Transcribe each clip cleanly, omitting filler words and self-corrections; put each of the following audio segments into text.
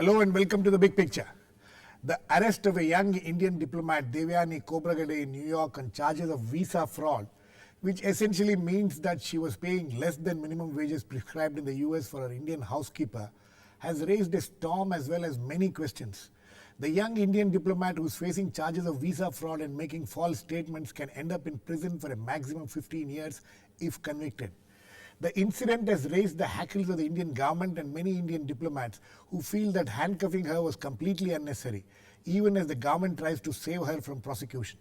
Hello and welcome to the big picture. The arrest of a young Indian diplomat, Devyani Khobragade, in New York on charges of visa fraud, which essentially means that she was paying less than minimum wages prescribed in the US for her Indian housekeeper, has raised a storm as well as many questions. The young Indian diplomat who is facing charges of visa fraud and making false statements can end up in prison for a maximum 15 years if convicted. The incident has raised the hackles of the Indian government and many Indian diplomats who feel that handcuffing her was completely unnecessary, even as the government tries to save her from prosecution.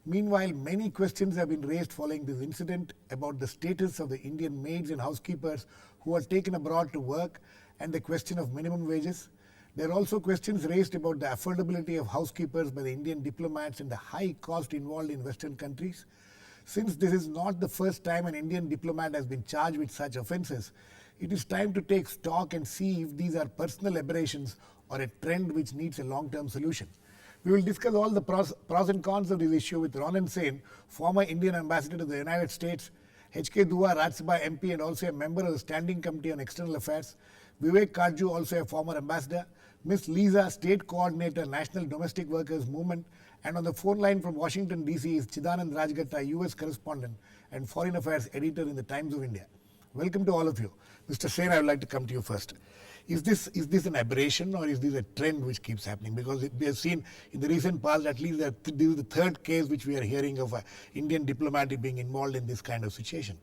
Meanwhile, many questions have been raised following this incident about the status of the Indian maids and housekeepers who are taken abroad to work and the question of minimum wages. There are also questions raised about the affordability of housekeepers by the Indian diplomats and the high cost involved in Western countries. Since this is not the first time an Indian diplomat has been charged with such offences, it is time to take stock and see if these are personal aberrations or a trend which needs a long-term solution. We will discuss all the pros and cons of this issue with Ronen Sen, former Indian ambassador to the United States, H.K. Dua, Rajya Sabha MP and also a member of the Standing Committee on External Affairs, Vivek Karju, also a former ambassador, Ms. Lisa, State Coordinator, National Domestic Workers Movement, and on the phone line from Washington, D.C. is Chidanand Rajgatta, U.S. correspondent and Foreign Affairs editor in the Times of India. Welcome to all of you. Mr. Sen, I would like to come to you first. Is this an aberration or is this a trend which keeps happening? Because we have seen in the recent past, at least this is the third case which we are hearing of an Indian diplomat being involved in this kind of situation.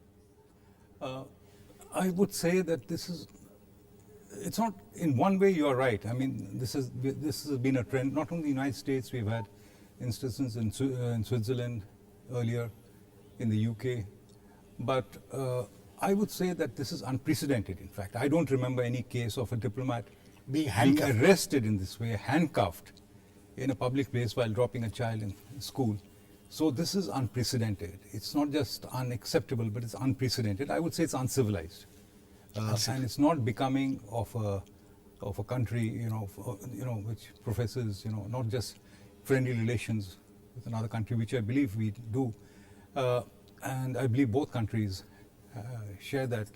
I would say that it's not, in one way you are right. I mean, this has been a trend, not only in the United States, we've had instances in Switzerland earlier, in the UK, but I would say that this is unprecedented. In fact, I don't remember any case of a diplomat being arrested in this way, handcuffed in a public place while dropping a child in school. So this is unprecedented. It's not just unacceptable, but it's unprecedented. I would say it's uncivilized, and it's not becoming of a country, which professes, not just friendly relations with another country, which I believe we do, and I believe both countries share that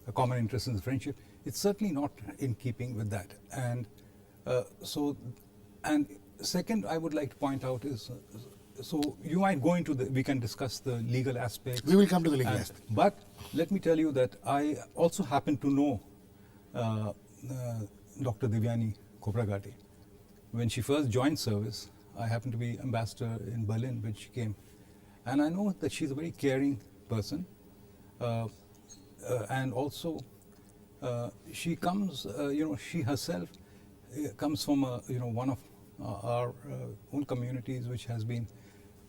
a common interest in the friendship. It's certainly not in keeping with that, and second, I would like to point out is, so you might go into we can discuss the legal aspects. We will come to the legal aspects. But let me tell you that I also happen to know Dr. Devyani Khobragade. When she first joined service, I happened to be ambassador in Berlin when she came. And I know that she's a very caring person. And also, she comes, she herself comes from, one of our own communities which has been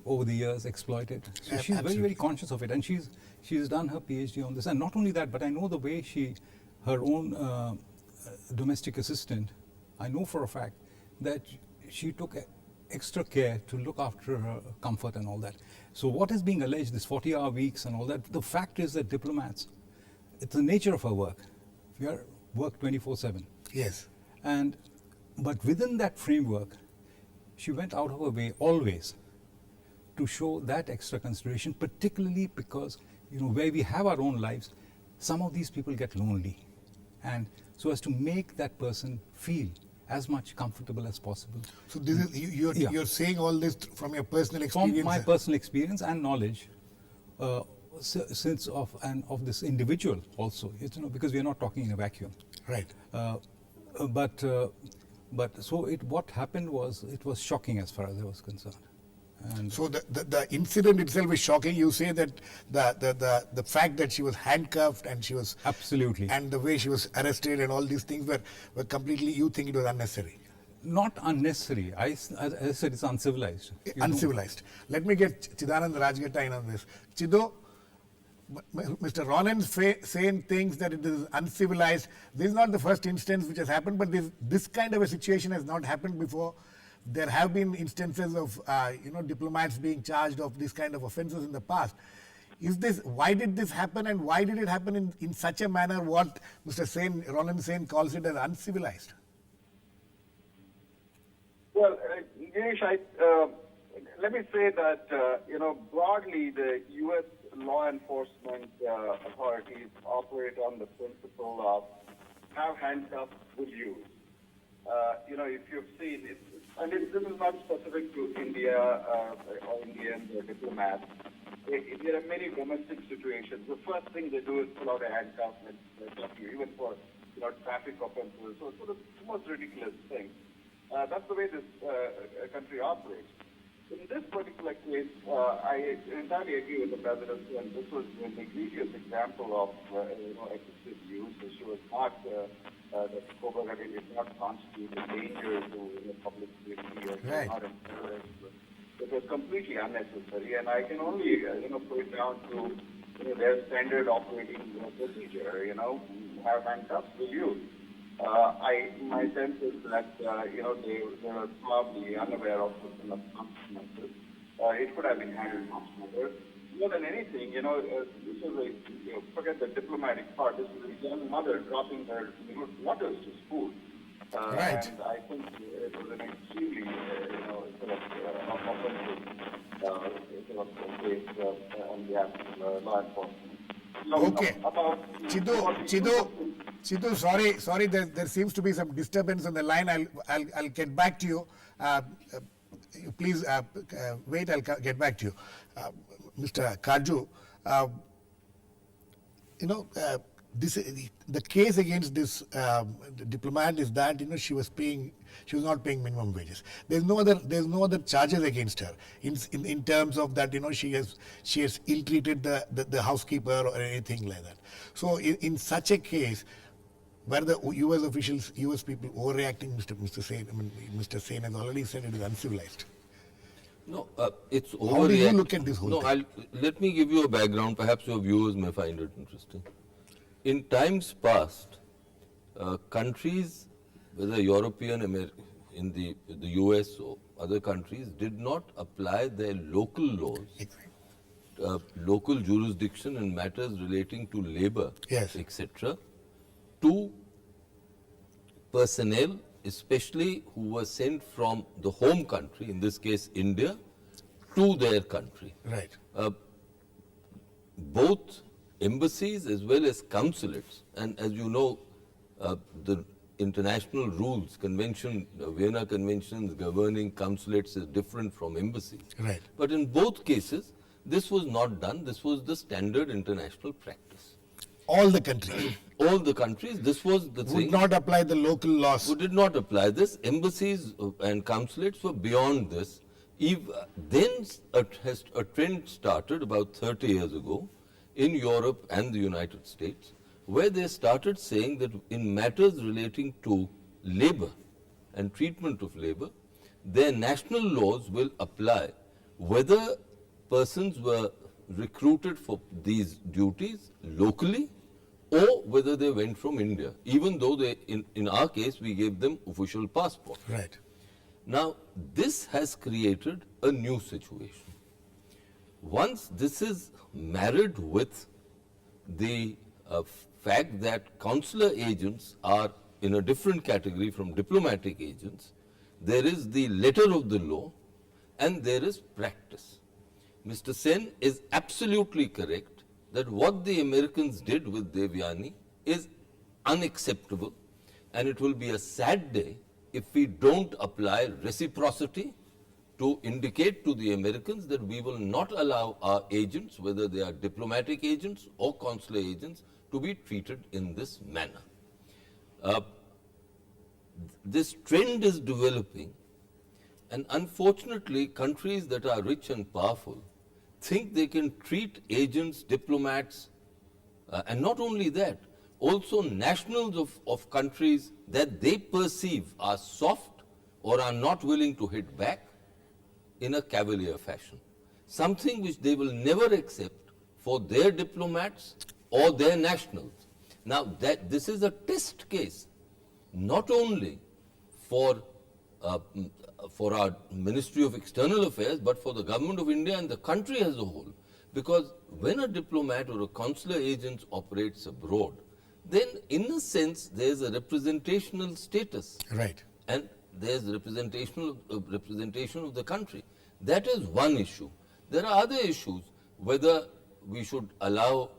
over the years exploited. So she's very, very conscious of it. And she's done her PhD on this. And not only that, but I know the way her own domestic assistant, I know for a fact that she took extra care to look after her comfort and all that. So what is being alleged, this 40-hour weeks and all that, the fact is that diplomats, it's the nature of our work. We work 24/7. Yes. But within that framework, she went out of her way always to show that extra consideration, particularly because, where we have our own lives, some of these people get lonely. And so as to make that person feel as much comfortable as possible. So this is you're saying all this from your personal experience? From my personal experience and knowledge, since of this individual also, because we are not talking in a vacuum. Right. But so what happened was, it was shocking as far as I was concerned. And so the incident itself is shocking. You say that the fact that she was handcuffed and she was absolutely, and the way she was arrested and all these things were completely, you think it was unnecessary? Not unnecessary. I said it's uncivilized. Uncivilized. Let me get Chidanand Rajgatta in on this. Chido, Mr. Ronen Sen thinks that it is uncivilized. This is not the first instance which has happened, but this kind of a situation has not happened before. There have been instances of diplomats being charged of this kind of offences in the past. Why did this happen, and why did it happen in such a manner what Mr. Sen, Ronen Sen calls it as uncivilized? Well, Girish, let me say that, broadly the U.S. law enforcement authorities operate on the principle of have handcuffs, will use. if you've seen it, and this is not specific to India or Indians or diplomats. There are many domestic situations. The first thing they do is pull out a handcuff and cuff you, even for traffic offenses. So it's the most ridiculous thing. That's the way this country operates. In this particular case, I entirely agree with the president, and this was an egregious example of excessive use. She was not, the Cobra Gaddi did not constitute a danger to public safety or Right. not a terrorist. It was completely unnecessary, and I can only, put it down to their standard operating procedure. Have handcuffs will use. My sense is that they were probably unaware of the consequences. It could have been handled much better. More than anything, this is forget the diplomatic part. This is a young mother dropping her daughters to school. Right. And I think it was an extremely, offensive case on behalf of law enforcement. Now, Okay. Chidu, sorry, there seems to be some disturbance on the line. I'll get back to you. Please wait, I'll get back to you. Mr. Kaju, the case against this diplomat is that she was not paying minimum wages. There's no other charges against her in terms of that she has ill-treated the housekeeper or anything like that. So in such a case, where the U.S. officials, U.S. people overreacting, Mr. Sen, Mr. Sen has already said it is uncivilized. No, it's overreacting. How do you look at this whole thing? Let me give you a background. Perhaps your viewers may find it interesting. In times past, countries, whether European, American, in the US or other countries, did not apply their local laws, local jurisdiction in matters relating to labor, Yes. etc., to personnel, especially who were sent from the home country, in this case India, to their country. Right. Both embassies as well as consulates, and as you know, the international rules, Vienna Conventions governing consulates is different from embassies. Right. But in both cases, this was not done. This was the standard international practice. All the countries All the countries, this was the thing. would not apply the local laws. Who did not apply this. Embassies and consulates were beyond this. Then a trend started about 30 years ago in Europe and the United States, where they started saying that in matters relating to labor and treatment of labor, their national laws will apply whether persons were recruited for these duties locally or whether they went from India, even though in our case we gave them official passport. Right. Now, this has created a new situation. Once this is married with the fact that consular agents are in a different category from diplomatic agents, there is the letter of the law and there is practice. Mr. Sen is absolutely correct that what the Americans did with Devyani is unacceptable, and it will be a sad day if we don't apply reciprocity to indicate to the Americans that we will not allow our agents, whether they are diplomatic agents or consular agents, to be treated in this manner. This trend is developing, and unfortunately countries that are rich and powerful think they can treat agents, diplomats, and not only that, also nationals of countries that they perceive are soft or are not willing to hit back in a cavalier fashion. Something which they will never accept for their diplomats or their nationals. Now, this is a test case, not only for our Ministry of External Affairs, but for the Government of India and the country as a whole. Because when a diplomat or a consular agent operates abroad, then in a sense there is a representational status. Right. And there is representation of the country. That is one issue. There are other issues, whether we should allow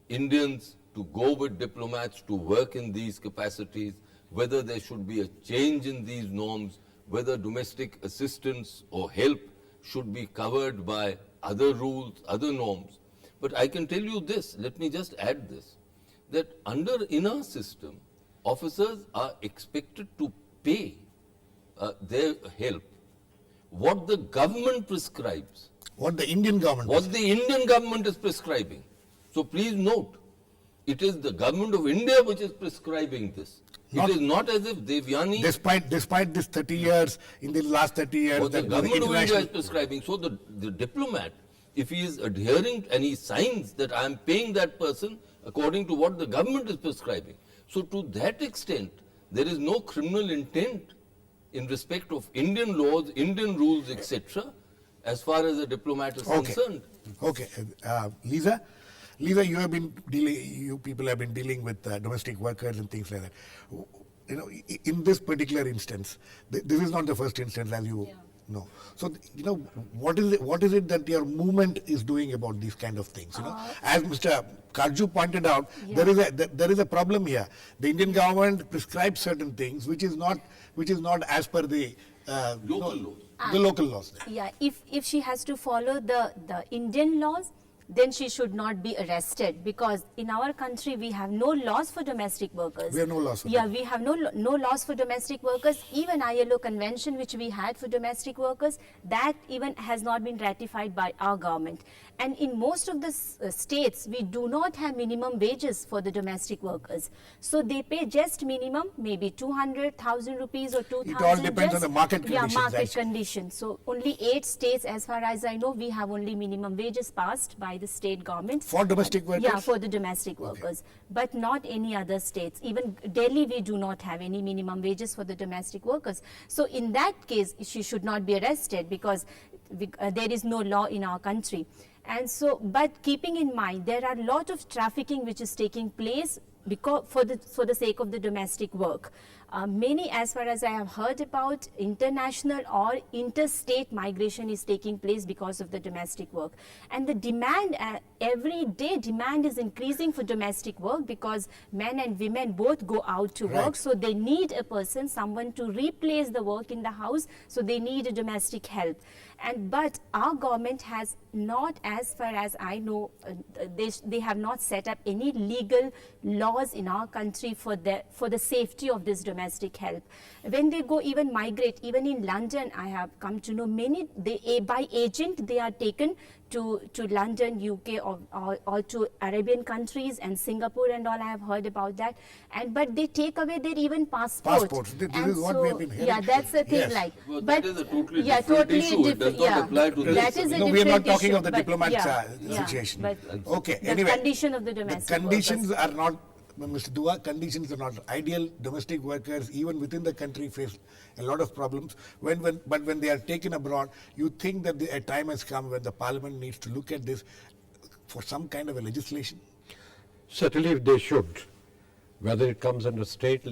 Indians to go with diplomats to work in these capacities, whether there should be a change in these norms, whether domestic assistance or help should be covered by other rules, other norms. But I can tell you this, let me just add this, that in our system, officers are expected to pay their help what the government prescribes, What the Indian government what does. the Indian government is prescribing. So please note, it is the government of India which is prescribing this. Not- it is not as if Devyani Despite this 30 years, in the last 30 years, or the that government of India international- is prescribing. So the diplomat, if he is adhering and he signs that I am paying that person according to what the government is prescribing. So to that extent, there is no criminal intent in respect of Indian laws, Indian rules, etc., as far as a diplomat is Okay. concerned. Okay, Lisa, you people have been dealing with domestic workers and things like that. You know, in this particular instance, this is not the first instance, as you know. So, you know, what is it that your movement is doing about these kind of things? You know, as Mr. Karju pointed out, there is a problem here. The Indian government prescribes certain things which is not as per the Local laws. The local laws. Yeah, if she has to follow the Indian laws, then she should not be arrested, because in our country we have no laws for domestic workers. We have no laws for Yeah, them. we have no laws for domestic workers. Even ILO convention which we had for domestic workers, that even has not been ratified by our government. And in most of the states, we do not have minimum wages for the domestic workers. So they pay just minimum, maybe 200,000 rupees or 2,000. It all depends on the market conditions, Yeah, market actually. conditions. So only 8 states, as far as I know, we have only minimum wages passed by the state government. For domestic workers? Yeah, for the domestic workers, but not any other states. Even Delhi, we do not have any minimum wages for the domestic workers. So in that case, she should not be arrested, because there is no law in our country. And so, but keeping in mind, there are a lot of trafficking which is taking place because for the sake of the domestic work. Many, as far as I have heard about, international or interstate migration is taking place because of the domestic work. And the demand, every day demand is increasing for domestic work, because men and women both go out to Right. work. So they need a person, someone to replace the work in the house. So they need a domestic help. But our government has not, as far as I know, they have not set up any legal laws in our country for the safety of this domestic help. When they go even migrate, even in London, I have come to know many, by agent they are taken to London, UK, or to Arabian countries and Singapore and all. I have heard about that. But they take away their even passports. Passports. This And is what we have been hearing. Yeah, that's the thing. Yes. Like, Well, but that is a totally yeah, different totally issue. It does not apply to this. That is a No, different we are not talking issue, of the but diplomats' yeah, situation. But Okay, the anyway, condition of the domestic the conditions workers. are not, Mr. Dua, conditions are not ideal. Domestic workers, even within the country, face a lot of problems. But when they are taken abroad, you think that a time has come when the parliament needs to look at this for some kind of a legislation? Certainly they should. Whether it comes under state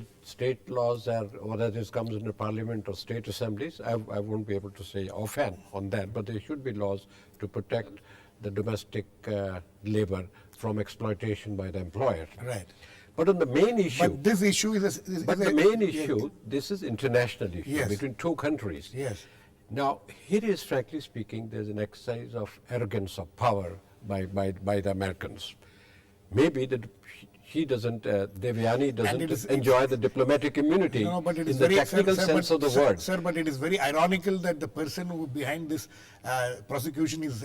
laws or whether it comes under parliament or state assemblies, I won't be able to say offhand on that, but there should be laws to protect the domestic labor from exploitation by the employer. Right. But on the main issue, But this issue the main issue, this is international issue Yes. between two countries. Yes. Now, here is, frankly speaking, there's an exercise of arrogance of power by the Americans. Maybe he doesn't, Devyani doesn't enjoy the diplomatic immunity No, but it is in the very technical sense of the word. Sir, but it is very ironical that the person who behind this prosecution is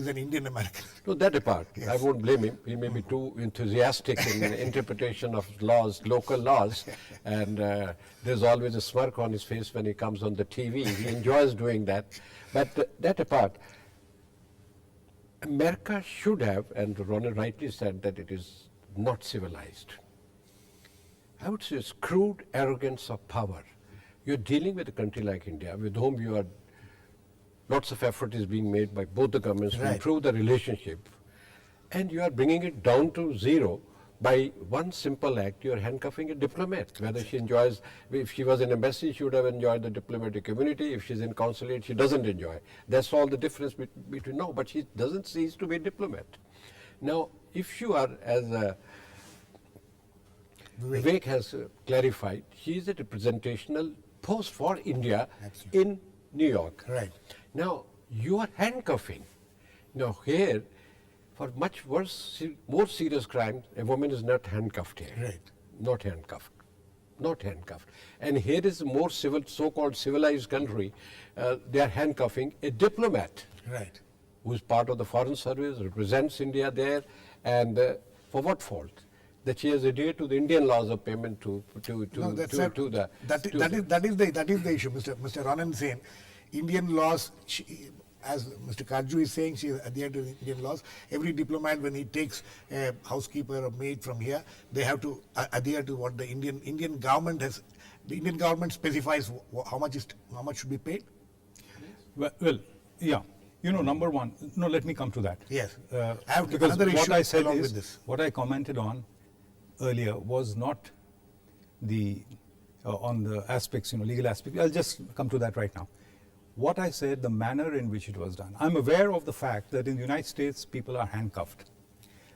an Indian American. No, that apart, I Yes. won't blame him. He may be too enthusiastic in the interpretation of laws, local laws, and there's always a smirk on his face when he comes on the TV. He enjoys doing that. But that apart, America should have, and Ronald rightly said that it is not civilized. I would say it's crude arrogance of power. You're dealing with a country like India, with whom you are, lots of effort is being made by both the governments to Right. improve the relationship, and you are bringing it down to zero by one simple act. You are handcuffing a diplomat. Whether she enjoys, if she was in embassy, she would have enjoyed the diplomatic immunity. If she's in consulate, she doesn't enjoy. That's all the difference between, no, but she doesn't cease to be a diplomat. Now, if you are, as Vivek has clarified, she is a representational post for India in New York. Right. Now, you are handcuffing. Now, here, for much worse, more serious crimes, a woman is not handcuffed here. Right. Not handcuffed. Not handcuffed. And here is a more civil, so-called civilized country, they are handcuffing a diplomat Right. who is part of the foreign service, represents India there, and for what fault? That she has adhered to the Indian laws of payment to No, that's the a- that is the issue, Mr. Ronan saying. Indian laws, as Mr. Karju is saying, she adhered to Indian laws. Every diplomat, when he takes a housekeeper or maid from here, they have to adhere to what the Indian government has. The Indian government specifies how much should be paid. Well, yeah. You know, number one, no, let me come to that. Yes. I have Because another what issue I said along is, with this. what I commented on earlier was not the on the aspects, legal aspects. I'll just come to that right now. What I said, the manner in which it was done. I'm aware of the fact that in the United States, people are handcuffed.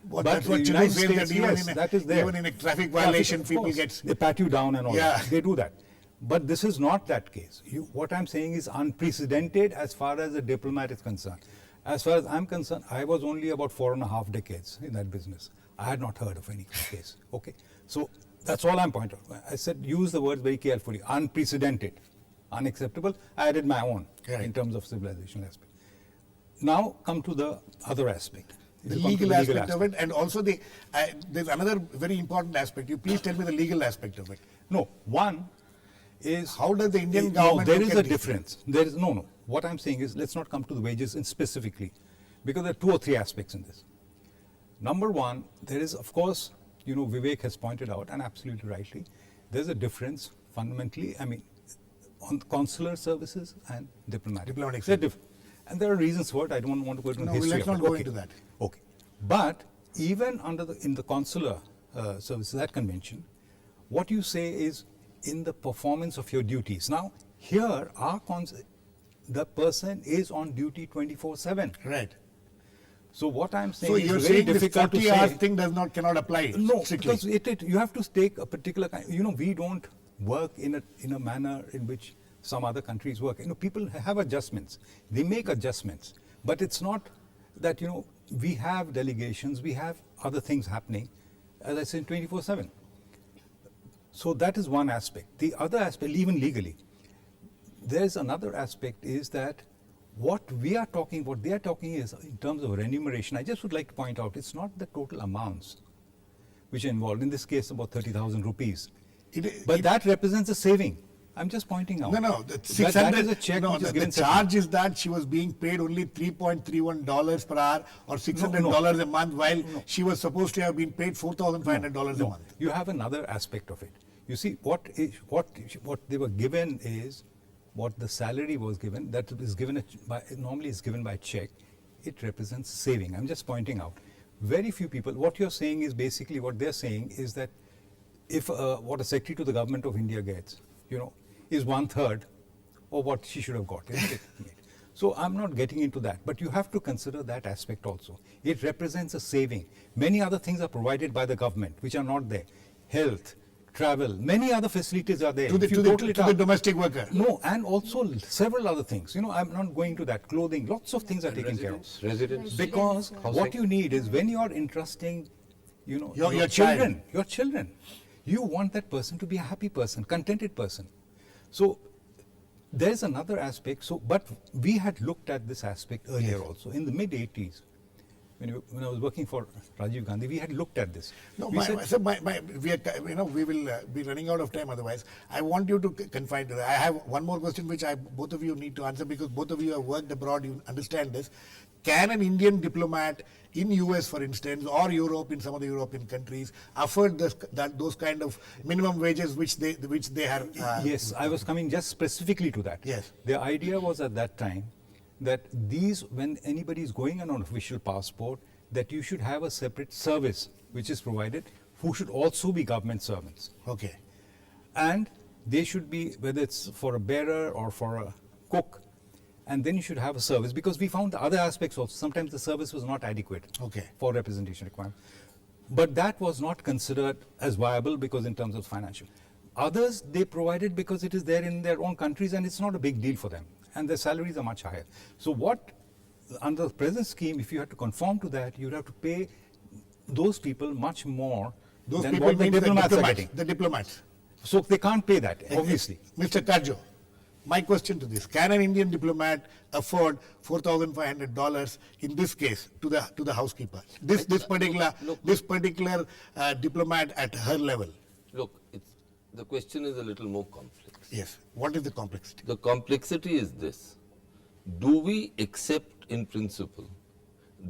Well, But that's what the Chidu United says, States, that even, yes, that is there. even in a traffic Yeah, violation, of people course, get. they pat you down and all Yeah. that. They do that. But this is not that case. What I'm saying is unprecedented as far as the diplomat is concerned. As far as I'm concerned, I was only about 4.5 decades in that business. I had not heard of any case. Okay, so that's all I'm pointing out. I said use the words very carefully. Unprecedented, unacceptable. I added my own Correct. in terms of civilization aspect. Now come to the other aspect. The You come to legal aspect of it, and also there's another very important aspect. You please tell me the legal aspect of it. No, one is How does the Indian no, government there look is at a these difference. There is no. What I'm saying is, let's not come to the wages in specifically, because there are 2 or 3 aspects in this. Number one, there is, of course, Vivek has pointed out, and absolutely rightly, there's a difference fundamentally. I mean, on consular services and diplomatic. Diplomatic They're different, and there are reasons for it. I don't want to go into No, history. let's of not it. go Okay. into that. Okay, but even in the consular services, that convention, what you say is in the performance of your duties. Now, here, the person is on duty 24/7. Right. So what I'm saying So is you're very saying this difficult to 40 say. hours thing cannot apply No, strictly. because you have to take a particular kind. We don't work in a manner in which some other countries work. People have adjustments. They make adjustments, but it's not that we have delegations, we have other things happening, as I said, 24/7. So that is one aspect. The other aspect, even legally, there's another aspect is that what they are talking is in terms of remuneration. I just would like to point out, it's not the total amounts which are involved. In this case, about 30,000 rupees. But that represents a saving. I'm just pointing out. No, the That 600. is a check which is the given charge is that she was being paid only $3.31 per hour or $600 a month, while she was supposed to have been paid $4,500 a month. You have another aspect of it. You see, what they were given is what the salary was given. That is given normally is given by check. It represents saving. I'm just pointing out. Very few people. What you're saying is basically what they're saying is that if what a secretary to the government of India gets, is 1/3 of what she should have got. Isn't it? So I'm not getting into that, but you have to consider that aspect also. It represents a saving. Many other things are provided by the government which are not there. Health, travel, many other facilities are there. To If you total it the up- domestic worker. No, and also several other things. I'm not going to that. Clothing, lots of things are taken care of. Residents. Because Housing. what you need is when you are entrusting, Your your children, you want that person to be a happy person, contented person. So there's another aspect. But we had looked at this aspect earlier also in the mid 80s. When I was working for Rajiv Gandhi, we had looked at this. No, We said- we will be running out of time otherwise. I want you to confine to that. I have one more question which both of you need to answer, because both of you have worked abroad, you understand this. Can an Indian diplomat in US, for instance, or Europe, in some of the European countries, afford those kind of minimum wages which they have? Yes, I was coming just specifically to that. Yes. The idea was at that time that when anybody is going on an official passport, that you should have a separate service which is provided, who should also be government servants. Okay. And they should be, whether it's for a bearer or for a cook, and then you should have a service, because we found the other aspects also. Sometimes the service was not adequate Okay. for representation requirement. But that was not considered as viable because in terms of financial. Others, they provided because it is there in their own countries and it's not a big deal for them. And their salaries are much higher. So what, under the present scheme, if you had to conform to that, you'd have to pay those people much more Those than people what the mean the diplomats are diplomats. getting. The diplomats. So they can't pay that, obviously. Mr. Karjo, my question to this: can an Indian diplomat afford $4,500 in this case to the housekeeper? This particular diplomat at her level. Look, the question is a little more complex. Yes. What is the complexity? The complexity is this. Do we accept in principle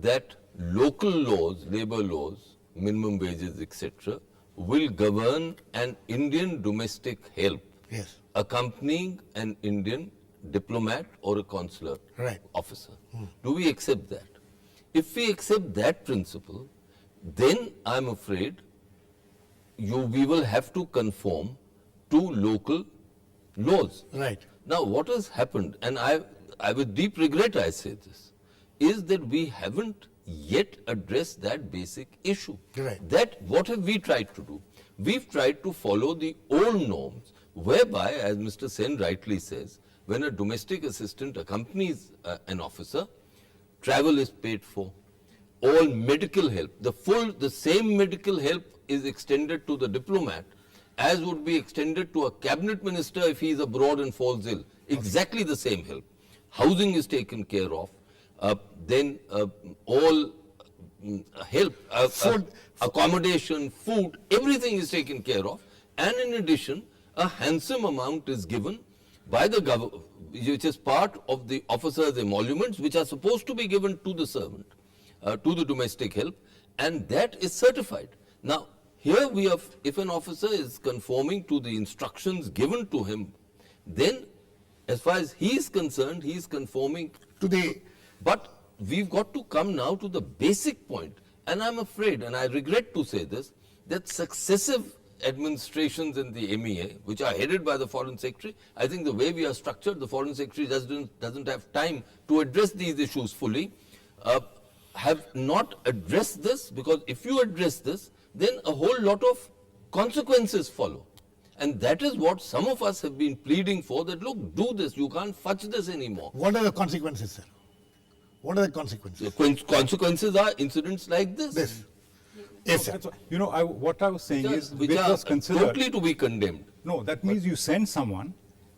that local laws, labor laws, minimum wages, etc., will govern an Indian domestic help Yes. accompanying an Indian diplomat or a consular Right. officer? Do we accept that? If we accept that principle, then I'm afraid we will have to conform to local laws. Right. Now, what has happened, and I with deep regret I say this, is that we haven't yet addressed that basic issue. Right. That what have we tried to do? We've tried to follow the old norms, whereby, as Mr. Sen rightly says, when a domestic assistant accompanies an officer, travel is paid for. All medical help, the same medical help is extended to the diplomat as would be extended to a cabinet minister if he is abroad and falls ill. Exactly the same help. Housing is taken care of. Then all help, Food. accommodation, food, everything is taken care of. And in addition, a handsome amount is given by the government, which is part of the officer's emoluments, which are supposed to be given to the servant, to the domestic help, and that is certified. Now, here we have, if an officer is conforming to the instructions given to him, then as far as he is concerned, he is conforming To the But we've got to come now to the basic point, and I'm afraid, and I regret to say this, that successive administrations in the MEA, which are headed by the Foreign Secretary, I think the way we are structured, the Foreign Secretary doesn't have time to address these issues fully, have not addressed this, because if you address this, then a whole lot of consequences follow. And that is what some of us have been pleading for, that look, do this, you can't fudge this anymore. what are the consequences, sir? What are the consequences? The consequences are incidents like this. This. Yes, sir. That's what- You know, what I was saying is, Which it are was considered. totally to be condemned. No, that means you send someone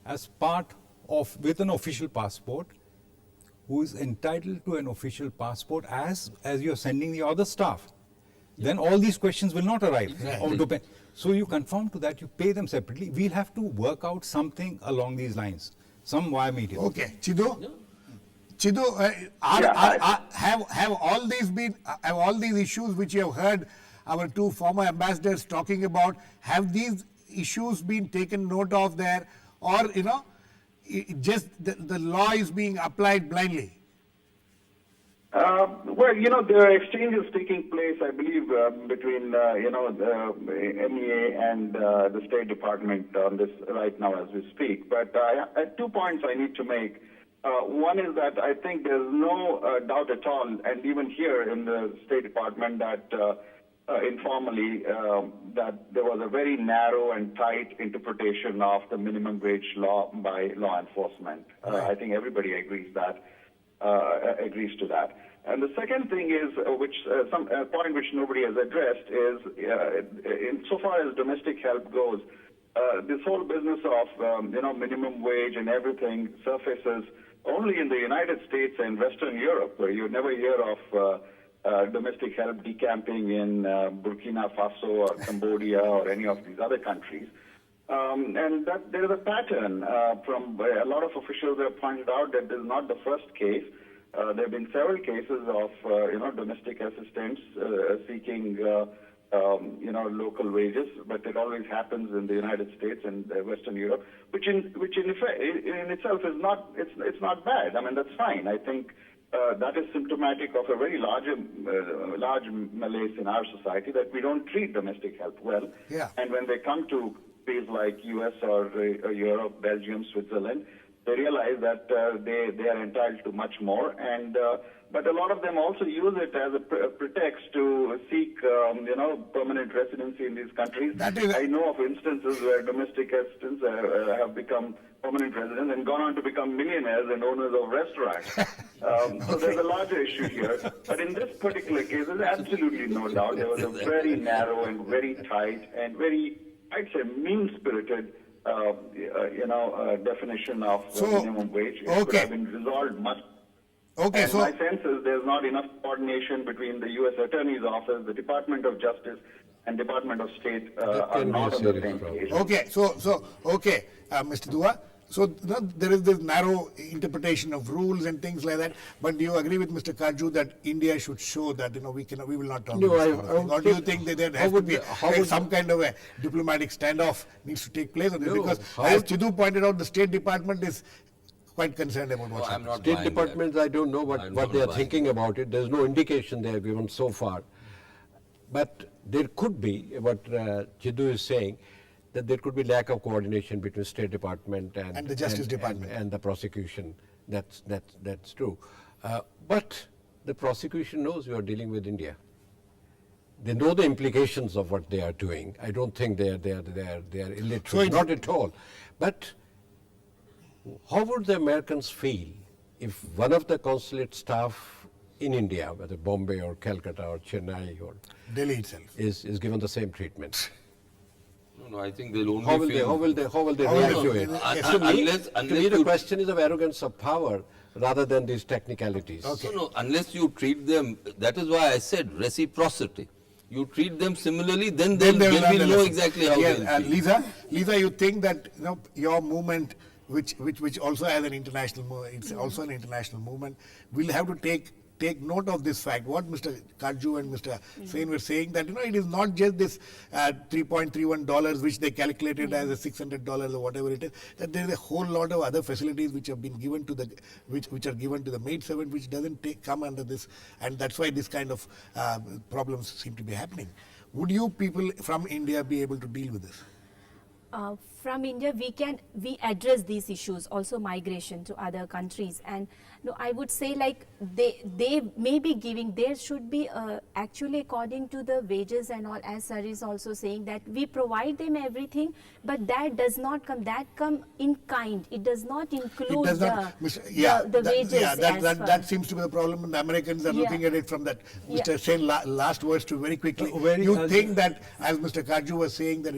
as part of, with an official passport, who is entitled to an official passport as you're sending the other staff. Then all these questions will not arise. Exactly. So you conform to that, you pay them separately. We'll have to work out something along these lines, some wire medium. Okay, Chidu. Chidu, have all these issues which you have heard our two former ambassadors talking about, have these issues been taken note of there, or just the law is being applied blindly? Well, there are exchanges taking place, I believe, between, the MEA and the State Department on this right now as we speak. But 2 points I need to make. One is that I think there's no doubt at all, and even here in the State Department, that informally, that there was a very narrow and tight interpretation of the minimum wage law by law enforcement. I think everybody agrees to that. And the second thing is, some point which nobody has addressed is, insofar as domestic help goes, this whole business of minimum wage and everything surfaces only in the United States and Western Europe, where you never hear of domestic help decamping in Burkina Faso or Cambodia or any of these other countries. And that there is a pattern from a lot of officials have pointed out that this is not the first case. There have been several cases of domestic assistants seeking local wages, but it always happens in the United States and Western Europe, which in effect in itself is not not bad. I mean, that's fine. I think that is symptomatic of a very large malaise in our society, that we don't treat domestic help well. Yeah. And when they come to countries like US or Europe, Belgium, Switzerland, They realize that they are entitled to much more, and but a lot of them also use it as a pretext to seek, permanent residency in these countries. That is- I know of instances where domestic residents have become permanent residents and gone on to become millionaires and owners of restaurants. So there's a larger issue here. But in this particular case, there's absolutely no doubt there was a very narrow and very tight and very, I'd say, mean-spirited definition of So, minimum wage. It could okay. have been resolved much. Okay, And so my sense is there's not enough coordination between the U.S. Attorney's Office, the Department of Justice, and Department of State That are can be not a on the serious same problem. page. okay, Mr. Dua. So there is this narrow interpretation of rules and things like that. But do you agree with Mr. Kaju that India should show that we will not tolerate No, this I- kind of I thing? Or would do you think- think that there how has to would be the- how would some kind of a diplomatic standoff needs to take place on this? No, Because how as would- Chidu pointed out, the State Department is quite concerned about what's I'm happening. not State buying departments, I don't know I'm what not they are buying thinking about it. There's no indication they have given so far. But there could be, what Chidu is saying, that there could be lack of coordination between State Department And the Justice Department. and the prosecution. That's true. But the prosecution knows you are dealing with India. They know the implications of what they are doing. I don't think they are illiterate, So it- not at all. But how would the Americans feel if one of the consulate staff in India, whether Bombay or Calcutta or Chennai, or Delhi itself. is given the same treatment? No, I think they'll only How will feel... they How will react to they- it? yes. To me, Unless to me the you- question is of arrogance of power rather than these technicalities. No, unless you treat them, that is why I said reciprocity. You treat them similarly, then Then they they will learn will the know lesson. exactly how Yes, they'll feel. Lisa, you think that your movement, which also has an international, it's also an international movement, will have to take note of this fact. What Mr. Kaju and Mr. Sain were saying, that it is not just this $3.31 which they calculated as a $600 or whatever it is. That there is a whole lot of other facilities which have been given to the which are given to the maidservant, which doesn't come under this, and that's why this kind of problems seem to be happening. Would you people from India be able to deal with this? From India, we address these issues, also migration to other countries, and I would say like they may be giving, there should be actually according to the wages and all, as sir is also saying, that we provide them everything, but that does not come in kind. It does not include It does not, the wages. that seems to be the problem, and the Americans are Yeah. looking at it from that. Yeah. Mr. Sain, last words to very quickly. Very- Think that, as Mr. Kaju was saying, that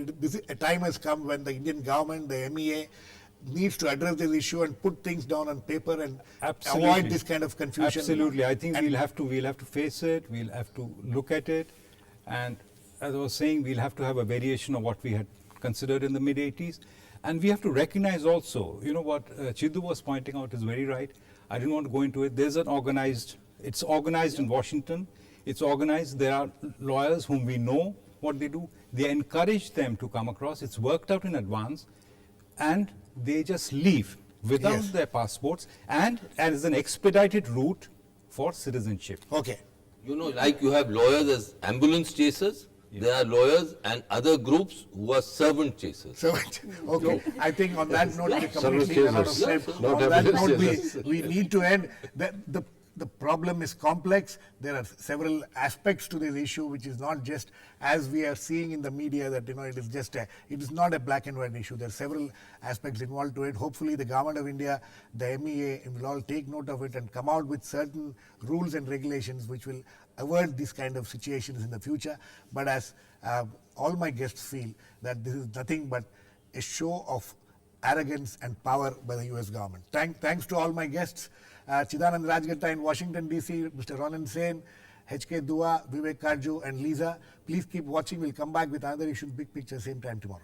a time has come when the Indian government, the MEA, needs to address this issue and put things down on paper and avoid this kind of confusion. Absolutely. I think And- we'll have to face it. We'll have to look at it, and as I was saying, we'll have to have a variation of what we had considered in the mid 80s, and we have to recognize also, what Chidu was pointing out is very right. I didn't want to go into it. There's it's organized in Washington. It's organized. There are lawyers whom we know what they do. They encourage them to come across. It's worked out in advance, and they just leave without Yes. their passports and as an expedited route for citizenship. Okay. Like you have lawyers as ambulance chasers, there are lawyers and other groups who are servant chasers. So, okay. I think on that note, we Service completely run out of chasers. time. Not On that ambulance note, chasers. we need to end. The problem is complex. There are several aspects to this issue, which is not just as we are seeing in the media that it is not a black and white issue. There are several aspects involved to it. Hopefully, the government of India, the MEA, will all take note of it and come out with certain rules and regulations which will avert these kind of situations in the future. But as all my guests feel, that this is nothing but a show of arrogance and power by the US government. Thanks to all my guests, Chidanand Rajgatta in Washington DC, Mr. Ronan Sain, HK Dua, Vivek Kaju and Lisa. Please keep watching. We'll come back with another issue, Big Picture, same time tomorrow.